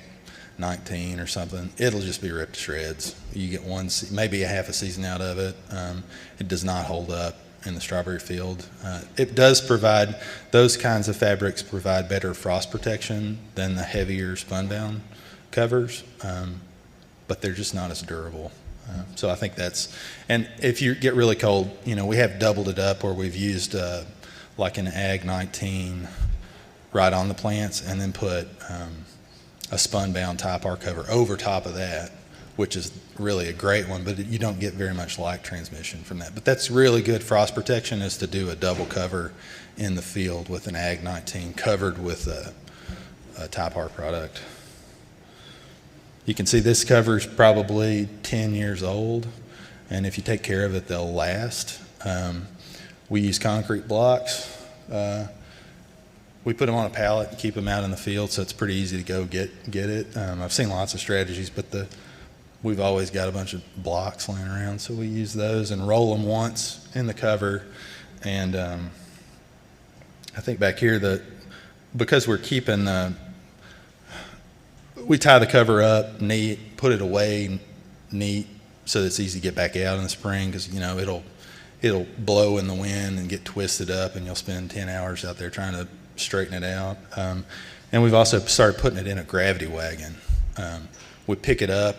19 or something, it'll just be ripped to shreds. You get maybe a half a season out of it. It does not hold up in the strawberry field. It does provide, those kinds of fabrics provide better frost protection than the heavier spun-bound covers, but they're just not as durable. So I think and if you get really cold, we have doubled it up where we've used like an Ag 19 right on the plants, and then put a spun-bound Typar cover over top of that, which is really a great one, but you don't get very much light transmission from that. But that's really good frost protection, is to do a double cover in the field with an Ag 19 covered with a Typar product. You can see this cover is probably 10 years old, and if you take care of it, they'll last. We use concrete blocks. We put them on a pallet and keep them out in the field, so it's pretty easy to go get it. I've seen lots of strategies, but we've always got a bunch of blocks laying around, so we use those and roll them once in the cover. And I think back here because we're keeping we tie the cover up neat, put it away neat, so that it's easy to get back out in the spring, because it'll blow in the wind and get twisted up, and you'll spend 10 hours out there trying to straighten it out. And we've also started putting it in a gravity wagon. We pick it up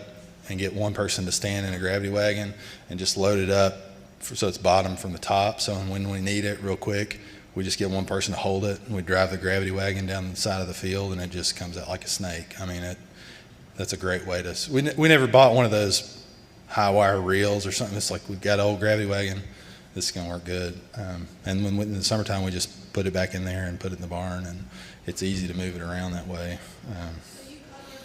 and get one person to stand in a gravity wagon and just load it up so it's bottom from the top. So when we need it real quick, we just get one person to hold it, and we drive the gravity wagon down the side of the field, and it just comes out like a snake. That's a great way to. We never bought one of those high wire reels or something. It's like, we've got an old gravity wagon. This is going to work good. And in the summertime, we just put it back in there and put it in the barn, and it's easy to move it around that way. So you cover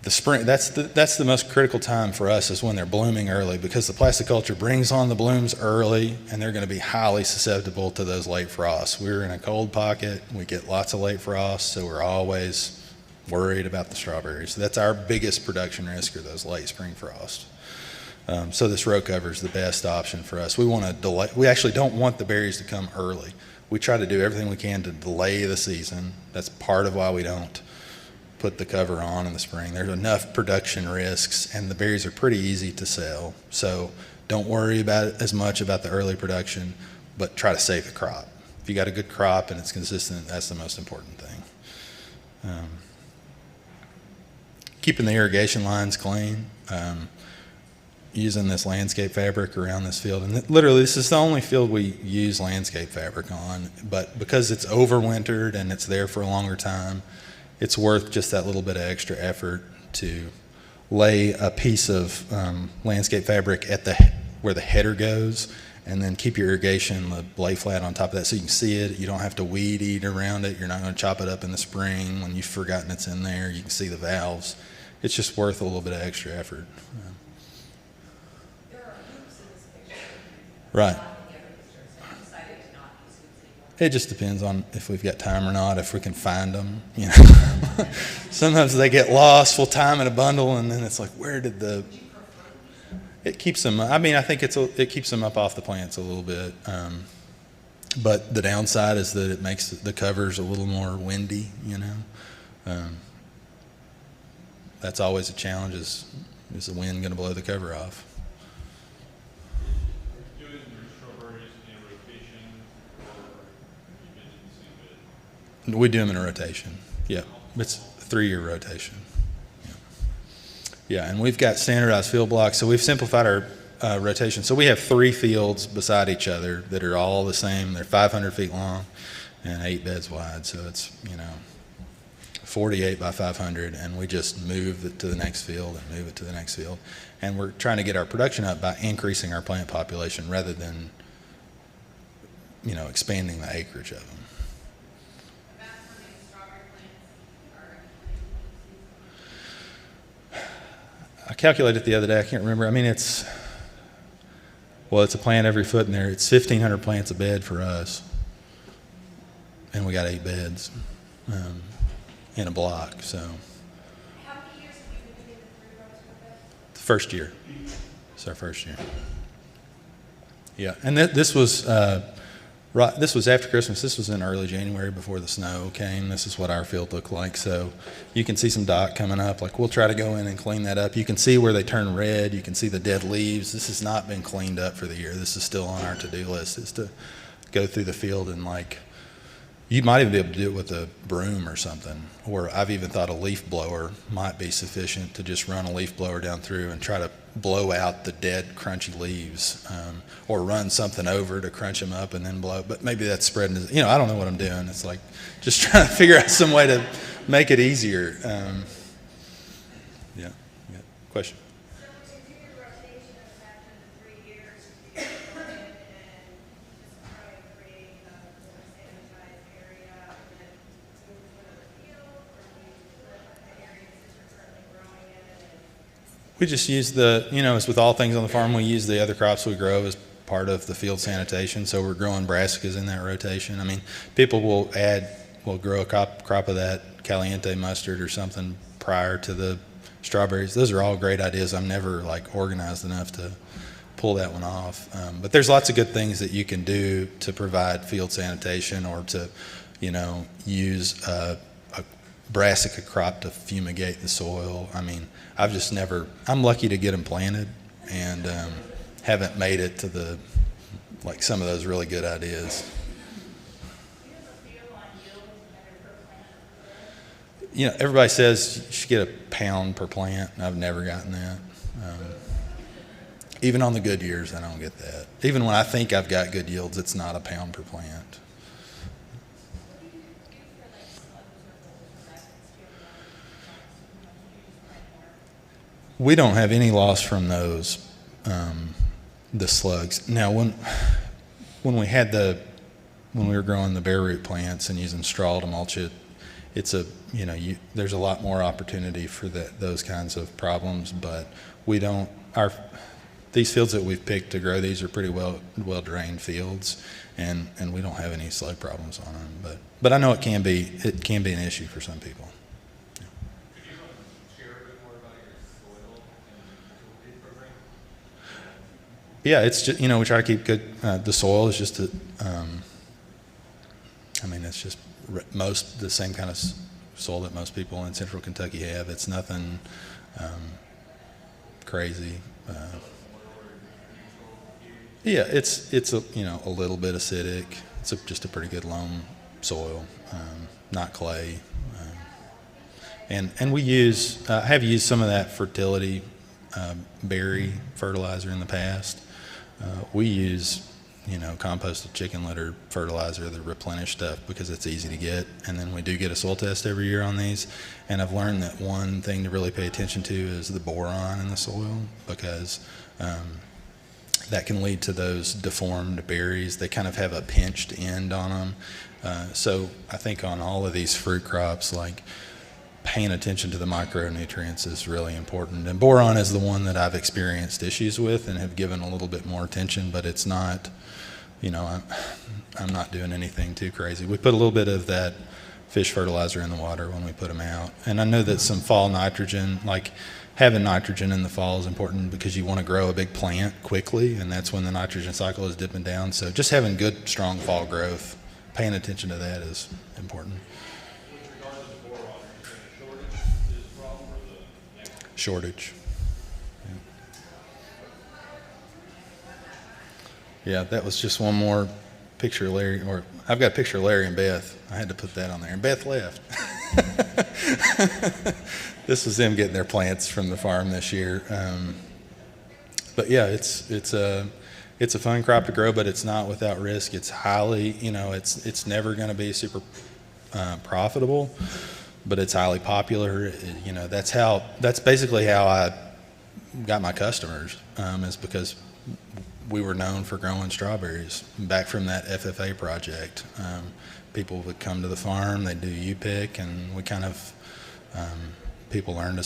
The spring, that's the most critical time for us, is when they're blooming early, because the plasticulture brings on the blooms early, and they're going to be highly susceptible to those late frosts. We're in a cold pocket. We get lots of late frosts, so we're always worried about the strawberries. So that's our biggest production risk, are those late spring frosts. So this row cover is the best option for us. We want to delay. We actually don't want the berries to come early. We try to do everything we can to delay the season. That's part of why we don't put the cover on in the spring. There's enough production risks, and the berries are pretty easy to sell. So don't worry as much about the early production, but try to save the crop. If you got a good crop and it's consistent, that's the most important thing. Keeping the irrigation lines clean. Using this landscape fabric around this field, and literally this is the only field we use landscape fabric on, but because it's overwintered and it's there for a longer time, it's worth just that little bit of extra effort to lay a piece of landscape fabric at where the header goes, and then keep your irrigation lay flat on top of that so you can see it. You don't have to weed eat around it. You're not going to chop it up in the spring when you've forgotten it's in there. You can see the valves. It's just worth a little bit of extra effort. Right. It just depends on if we've got time or not, if we can find them. Sometimes they get lost. We'll tie them in a bundle, and then it's like, where did it keeps them. I think it keeps them up off the plants a little bit. But the downside is that it makes the covers a little more windy, you know. That's always a challenge, is the wind going to blow the cover off? Doing your strawberries in rotation, or you mentioned the same bed? We do them in a rotation. Yeah, it's a 3-year rotation. Yeah, and we've got standardized field blocks, so we've simplified our rotation. So we have 3 fields beside each other that are all the same. They're 500 feet long and 8 beds wide, so it's, 48 by 500, and we just move it to the next field and move it to the next field. And we're trying to get our production up by increasing our plant population rather than, expanding the acreage of them. About how many strawberry plants are I calculated it the other day. I can't remember. I mean, it's a plant every foot in there. It's 1,500 plants a bed for us, and we got 8 beds in a block. So How many years have you been doing the 3 rows per bed? the first year, it's our first year. Yeah, and this was this was after Christmas. This was in early January before the snow came. This is what our field looked like. So you can see some dot coming up. Like, we'll try to go in and clean that up. You can see where they turn red. You can see the dead leaves. This has not been cleaned up for the year. This is still on our to-do list, is to go through the field and, like, you might even be able to do it with a broom or something. Or I've even thought a leaf blower might be sufficient, to just run a leaf blower down through and try to blow out the dead, crunchy leaves, or run something over to crunch them up and then blow. But maybe that's spreading. I don't know what I'm doing. It's like just trying to figure out some way to make it easier. Yeah. Question? So to do your rotation of after the 3 years, do you go in and just try and create a more sanitized area and then move to another field? Or do you split the areas that you're currently growing in and We just use as with all things on the farm, we use the other crops we grow as part of the field sanitation. So we're growing brassicas in that rotation. I mean, people will grow a crop of that caliente mustard or something prior to the strawberries. Those are all great ideas. I'm never organized enough to pull that one off. But there's lots of good things that you can do to provide field sanitation, or to, use a brassica crop to fumigate the soil. I mean, I'm lucky to get them planted, and haven't made it to some of those really good ideas. Everybody says you should get a pound per plant, and I've never gotten that. Even on the good years, I don't get that. Even when I think I've got good yields, it's not a pound per plant. We don't have any loss from those, the slugs. Now, when we were growing the bare root plants and using straw to mulch it, there's a lot more opportunity for those kinds of problems. But these fields that we've picked to grow these are pretty well drained fields, and we don't have any slug problems on them. But I know it can be an issue for some people. Yeah, it's just, we try to keep good. The soil is just it's just the same kind of soil that most people in central Kentucky have. It's nothing crazy. Yeah, it's a little bit acidic. It's just a pretty good loam soil, not clay. And we have used some of that fertility berry fertilizer in the past. We use, composted chicken litter fertilizer, the replenish stuff, because it's easy to get. And then we do get a soil test every year on these. And I've learned that one thing to really pay attention to is the boron in the soil, because that can lead to those deformed berries. They kind of have a pinched end on them. So I think on all of these fruit crops, paying attention to the micronutrients is really important. And boron is the one that I've experienced issues with and have given a little bit more attention, but it's not, I'm not doing anything too crazy. We put a little bit of that fish fertilizer in the water when we put them out. And I know that some fall nitrogen, having nitrogen in the fall is important because you want to grow a big plant quickly, and that's when the nitrogen cycle is dipping down. So just having good, strong fall growth, paying attention to that is important. With regard to the boron, are you saying shortage is a problem or the next? Shortage. Yeah, that was just one more picture of Larry, or I've got a picture of Larry and Beth. I had to put that on there, and Beth left. This was them getting their plants from the farm this year. But yeah, it's a fun crop to grow, but it's not without risk. It's highly, it's never going to be super profitable, but it's highly popular. That's basically how I got my customers, is because we were known for growing strawberries back from that FFA project. People would come to the farm, they'd do U-pick, and we kind of, people learned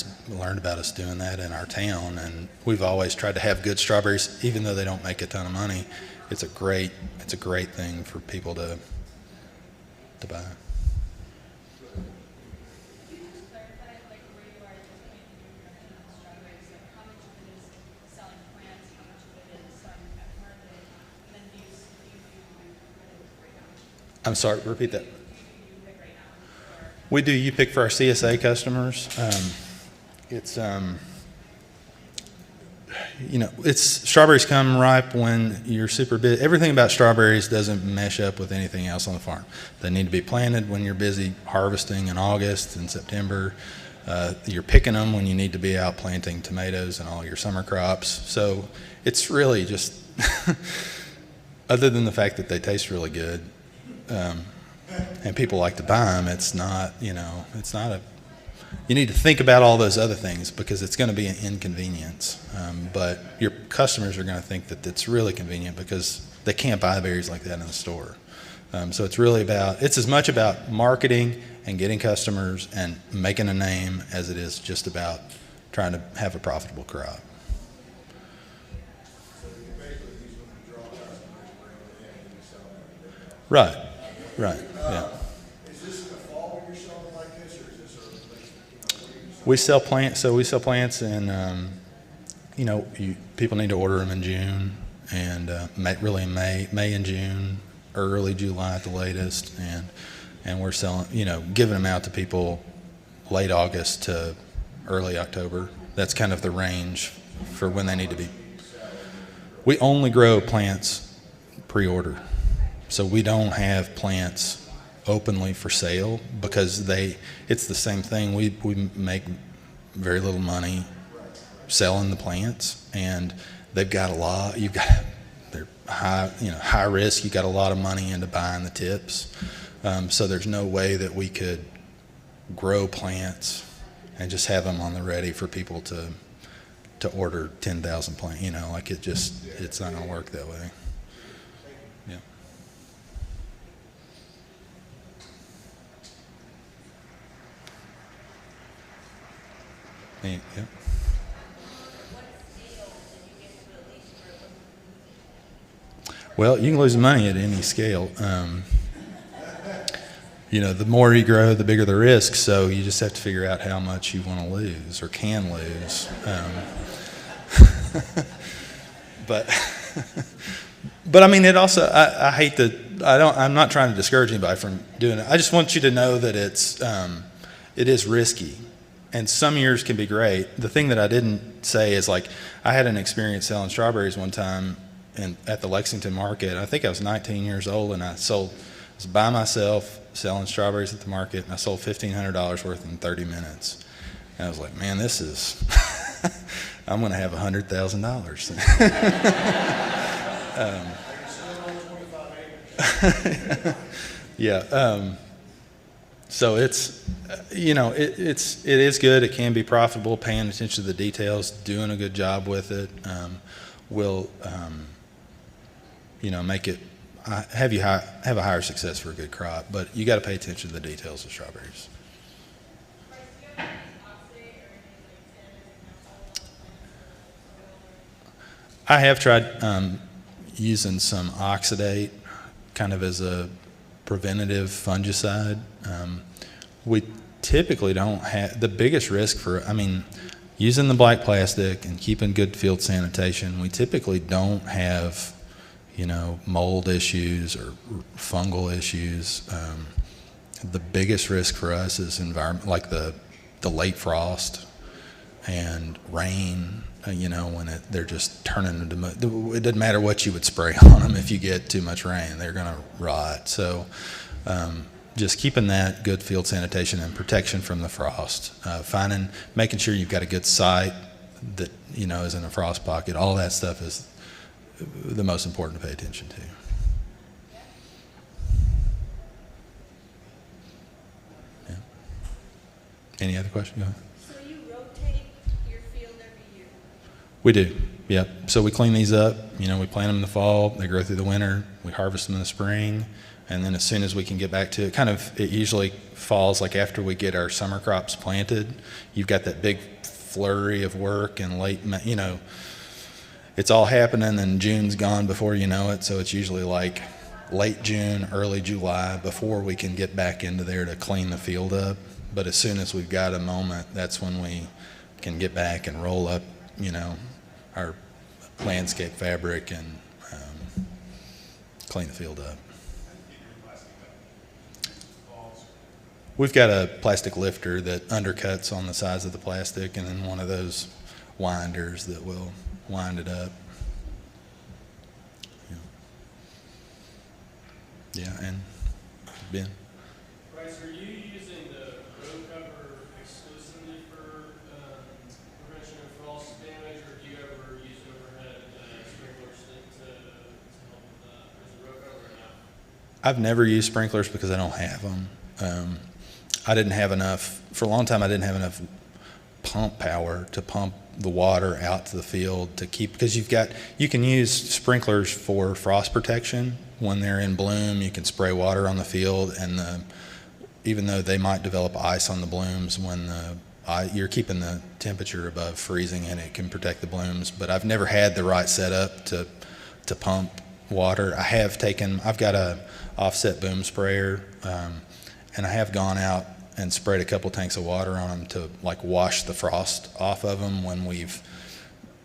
about us doing that in our town, and we've always tried to have good strawberries, even though they don't make a ton of money. It's a great thing for people to buy. I'm sorry, repeat that. We do U-pick for our CSA customers. It's strawberries come ripe when you're super busy. Everything about strawberries doesn't mesh up with anything else on the farm. They need to be planted when you're busy harvesting in August and September. You're picking them when you need to be out planting tomatoes and all your summer crops. So it's really just, other than the fact that they taste really good, and people like to buy them, it's not, you need to think about all those other things because it's going to be an inconvenience. But your customers are going to think that it's really convenient because they can't buy berries like that in the store. So it's as much about marketing and getting customers and making a name as it is just about trying to have a profitable crop. Right, yeah. Is this in the fall when you're selling like this, or is this We sell plants, and people need to order them in June, and really in May and June, early July at the latest, and we're selling, giving them out to people late August to early October. That's kind of the range for when they need to be. We only grow plants pre-order. So we don't have plants openly for sale because it's the same thing. We make very little money selling the plants, and they've got a lot. They're high risk. You got a lot of money into buying the tips. So there's no way that we could grow plants and just have them on the ready for people to order 10,000 plants. It's not going to work that way. Yeah. Well, you can lose money at any scale. The more you grow, the bigger the risk. So you just have to figure out how much you want to lose or can lose. But I mean, it also. I hate that. I'm not trying to discourage anybody from doing it. I just want you to know that it is risky. And some years can be great. The thing that I didn't say is I had an experience selling strawberries one time at the Lexington market. I think I was 19 years old, and I was by myself selling strawberries at the market, and I sold $1,500 worth in 30 minutes. And I was like, man, this is, I'm going to have $100,000. Yeah. So it is good. It can be profitable. Paying attention to the details, doing a good job with it, will make it have a higher success for a good crop. But you got to pay attention to the details of strawberries. I have tried using some oxidate, kind of as a preventative fungicide. We typically don't have the biggest risk using the black plastic and keeping good field sanitation, we typically don't have, mold issues or fungal issues. The biggest risk for us is environment, like the late frost and rain. When they're just turning into, it doesn't matter what you would spray on them. If you get too much rain, they're going to rot. So just keeping that good field sanitation and protection from the frost, making sure you've got a good site that, is in a frost pocket. All that stuff is the most important to pay attention to. Yeah. Any other questions? Go ahead. So you rotate your field every year? We do, yep. So we clean these up, we plant them in the fall, they grow through the winter, we harvest them in the spring, and then as soon as we can get back to it, it usually falls like after we get our summer crops planted, you've got that big flurry of work and it's all happening and June's gone before you know it, so it's usually like late June, early July before we can get back into there to clean the field up. But as soon as we've got a moment, that's when we can get back and roll up, our landscape fabric and clean the field up. We've got a plastic lifter that undercuts on the sides of the plastic, and then one of those winders that will wind it up. Yeah, and Ben. Bryce, are you using the row cover exclusively for prevention of frost damage, or do you ever use overhead sprinklers to help with that? Is the row cover or not? I've never used sprinklers because I don't have them. I didn't have enough, for a long time I didn't have enough pump power to pump the water out to the field to keep, because you can use sprinklers for frost protection. When they're in bloom, you can spray water on the field, and even though they might develop ice on the blooms, when you're keeping the temperature above freezing and it can protect the blooms. But I've never had the right setup to pump water. I've got a offset boom sprayer, and I have gone out and sprayed a couple tanks of water on them to wash the frost off of them when we've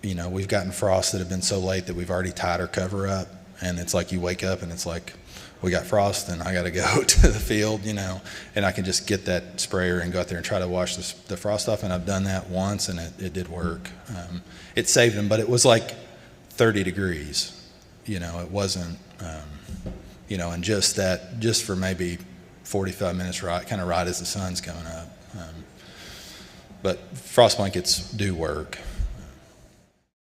gotten frosts that have been so late that we've already tied our cover up, and it's like you wake up and it's like we got frost and I got to go to the field, and I can just get that sprayer and go out there and try to wash the frost off, and I've done that once and it did work. It saved them, but it was like 30 degrees, it wasn't, and just for maybe 45 minutes right as the sun's coming up. But frost blankets do work.